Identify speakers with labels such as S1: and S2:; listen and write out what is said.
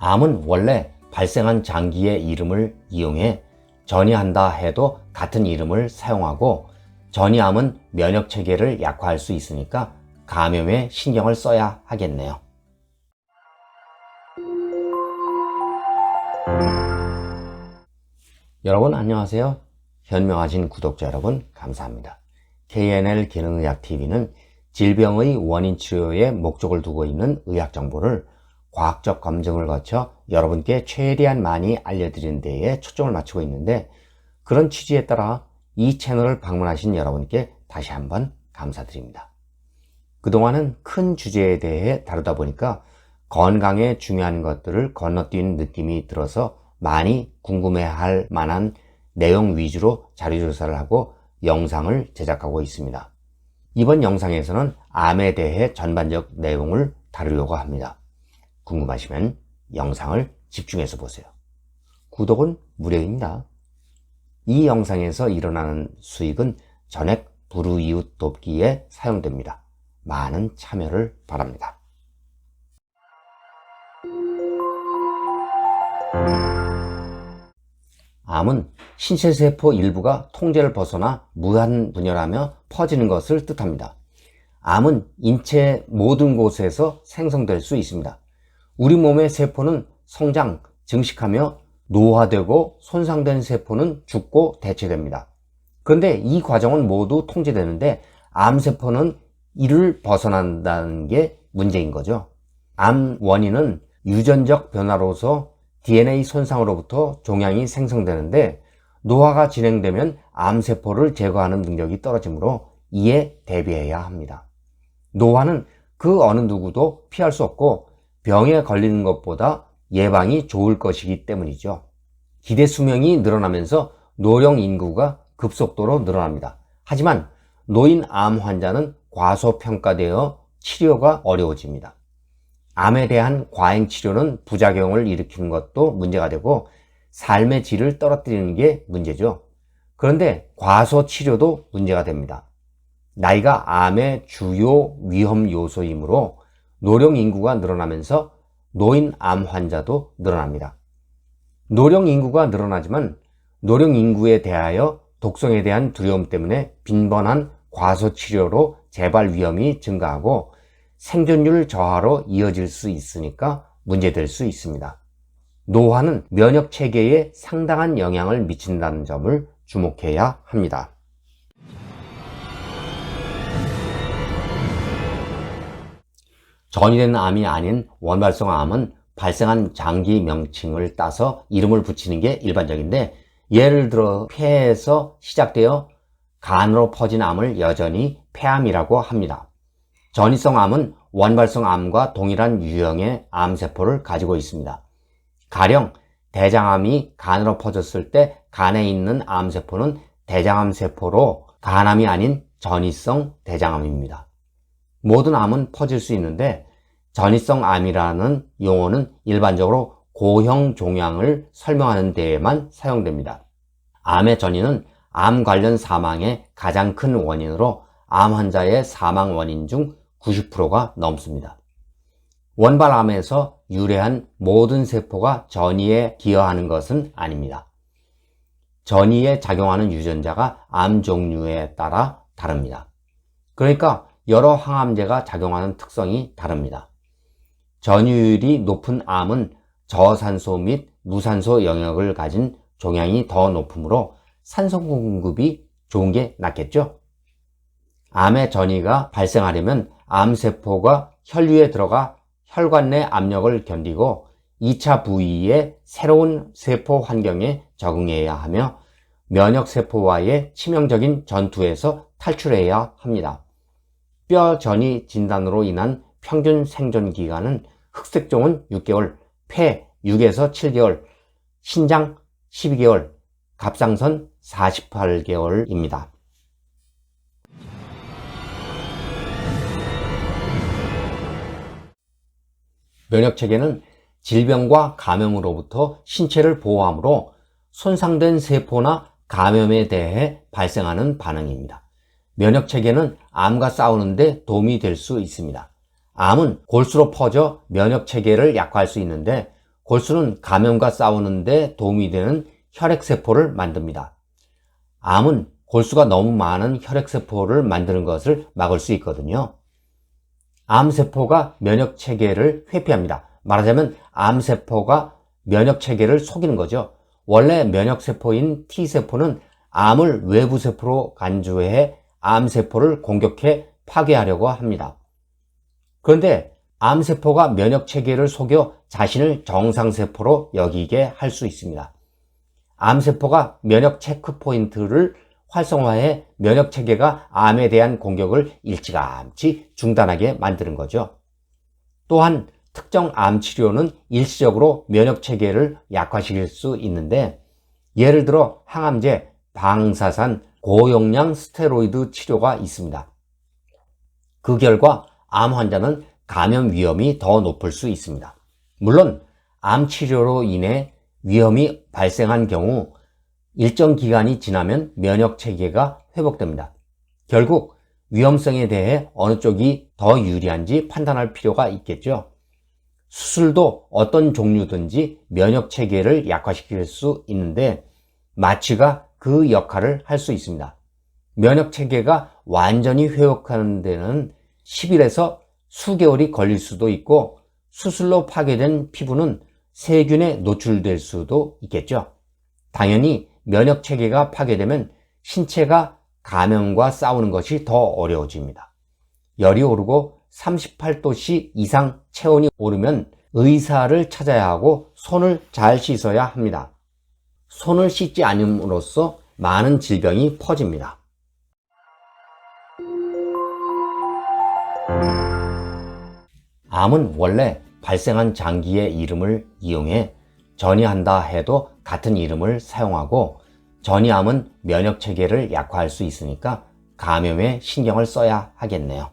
S1: 암은 원래 발생한 장기의 이름을 이용해 전이한다 해도 같은 이름을 사용하고, 전이암은 면역 체계를 약화할 수 있으니까 감염에 신경을 써야 하겠네요. 여러분 안녕하세요. 현명하신 구독자 여러분 감사합니다. KNL 기능의학TV는 질병의 원인 치료에 목적을 두고 있는 의학 정보를 과학적 검증을 거쳐 여러분께 최대한 많이 알려드리는 데에 초점을 맞추고 있는데, 그런 취지에 따라 이 채널을 방문하신 여러분께 다시 한번 감사드립니다. 그동안은 큰 주제에 대해 다루다 보니까 건강에 중요한 것들을 건너뛴 느낌이 들어서 많이 궁금해할 만한 내용 위주로 자료조사를 하고 영상을 제작하고 있습니다. 이번 영상에서는 암에 대해 전반적 내용을 다루려고 합니다. 궁금하시면 영상을 집중해서 보세요. 구독은 무료입니다. 이 영상에서 일어나는 수익은 전액 불우이웃 돕기에 사용됩니다. 많은 참여를 바랍니다. 암은 신체세포 일부가 통제를 벗어나 무한분열하며 퍼지는 것을 뜻합니다. 암은 인체 모든 곳에서 생성될 수 있습니다. 우리 몸의 세포는 성장, 증식하며 노화되고 손상된 세포는 죽고 대체됩니다. 그런데 이 과정은 모두 통제되는데 암세포는 이를 벗어난다는 게 문제인 거죠. 암 원인은 유전적 변화로서 DNA 손상으로부터 종양이 생성되는데, 노화가 진행되면 암세포를 제거하는 능력이 떨어지므로 이에 대비해야 합니다. 노화는 그 어느 누구도 피할 수 없고 병에 걸리는 것보다 예방이 좋을 것이기 때문이죠. 기대 수명이 늘어나면서 노령 인구가 급속도로 늘어납니다. 하지만 노인 암 환자는 과소평가되어 치료가 어려워집니다. 암에 대한 과잉 치료는 부작용을 일으키는 것도 문제가 되고 삶의 질을 떨어뜨리는 게 문제죠. 그런데 과소 치료도 문제가 됩니다. 나이가 암의 주요 위험 요소이므로 노령 인구가 늘어나면서 노인 암 환자도 늘어납니다. 노령 인구가 늘어나지만 노령 인구에 대하여 독성에 대한 두려움 때문에 빈번한 과소 치료로 재발 위험이 증가하고 생존율 저하로 이어질 수 있으니까 문제될 수 있습니다. 노화는 면역 체계에 상당한 영향을 미친다는 점을 주목해야 합니다. 전이된 암이 아닌 원발성 암은 발생한 장기 명칭을 따서 이름을 붙이는 게 일반적인데, 예를 들어 폐에서 시작되어 간으로 퍼진 암을 여전히 폐암이라고 합니다. 전이성 암은 원발성 암과 동일한 유형의 암세포를 가지고 있습니다. 가령 대장암이 간으로 퍼졌을 때 간에 있는 암세포는 대장암세포로 간암이 아닌 전이성 대장암입니다. 모든 암은 퍼질 수 있는데 전이성 암이라는 용어는 일반적으로 고형 종양을 설명하는 데에만 사용됩니다. 암의 전이는 암 관련 사망의 가장 큰 원인으로 암 환자의 사망 원인 중 90%가 넘습니다. 원발암에서 유래한 모든 세포가 전이에 기여하는 것은 아닙니다. 전이에 작용하는 유전자가 암 종류에 따라 다릅니다. 그러니까 여러 항암제가 작용하는 특성이 다릅니다. 전이율이 높은 암은 저산소 및 무산소 영역을 가진 종양이 더 높으므로 산소 공급이 좋은 게 낫겠죠? 암의 전이가 발생하려면 암세포가 혈류에 들어가 혈관 내 압력을 견디고 2차 부위의 새로운 세포 환경에 적응해야 하며 면역세포와의 치명적인 전투에서 탈출해야 합니다. 뼈 전이 진단으로 인한 평균 생존 기간은 흑색종은 6개월, 폐 6에서 7개월, 신장 12개월, 갑상선 48개월입니다. 면역체계는 질병과 감염으로부터 신체를 보호하므로 손상된 세포나 감염에 대해 발생하는 반응입니다. 면역체계는 암과 싸우는 데 도움이 될 수 있습니다. 암은 골수로 퍼져 면역체계를 약화할 수 있는데 골수는 감염과 싸우는데 도움이 되는 혈액세포를 만듭니다. 암은 골수가 너무 많은 혈액세포를 만드는 것을 막을 수 있거든요. 암세포가 면역체계를 회피합니다. 말하자면 암세포가 면역체계를 속이는 거죠. 원래 면역세포인 T세포는 암을 외부세포로 간주해 암세포를 공격해 파괴하려고 합니다. 그런데 암세포가 면역체계를 속여 자신을 정상세포로 여기게 할 수 있습니다. 암세포가 면역 체크포인트를 활성화해 면역체계가 암에 대한 공격을 일찌감치 중단하게 만드는 거죠. 또한 특정 암 치료는 일시적으로 면역체계를 약화시킬 수 있는데, 예를 들어 항암제, 방사산, 고용량 스테로이드 치료가 있습니다. 그 결과 암 환자는 감염 위험이 더 높을 수 있습니다. 물론 암 치료로 인해 위험이 발생한 경우 일정 기간이 지나면 면역 체계가 회복됩니다. 결국 위험성에 대해 어느 쪽이 더 유리한지 판단할 필요가 있겠죠. 수술도 어떤 종류든지 면역 체계를 약화시킬 수 있는데 마취가 그 역할을 할 수 있습니다. 면역 체계가 완전히 회복하는 데는 10일에서 수개월이 걸릴 수도 있고, 수술로 파괴된 피부는 세균에 노출될 수도 있겠죠. 당연히 면역 체계가 파괴되면 신체가 감염과 싸우는 것이 더 어려워집니다. 열이 오르고 38도씨 이상 체온이 오르면 의사를 찾아야 하고 손을 잘 씻어야 합니다. 손을 씻지 않음으로써 많은 질병이 퍼집니다. 암은 원래 발생한 장기의 이름을 이용해 전이한다 해도 같은 이름을 사용하고, 전이암은 면역체계를 약화할 수 있으니까 감염에 신경을 써야 하겠네요.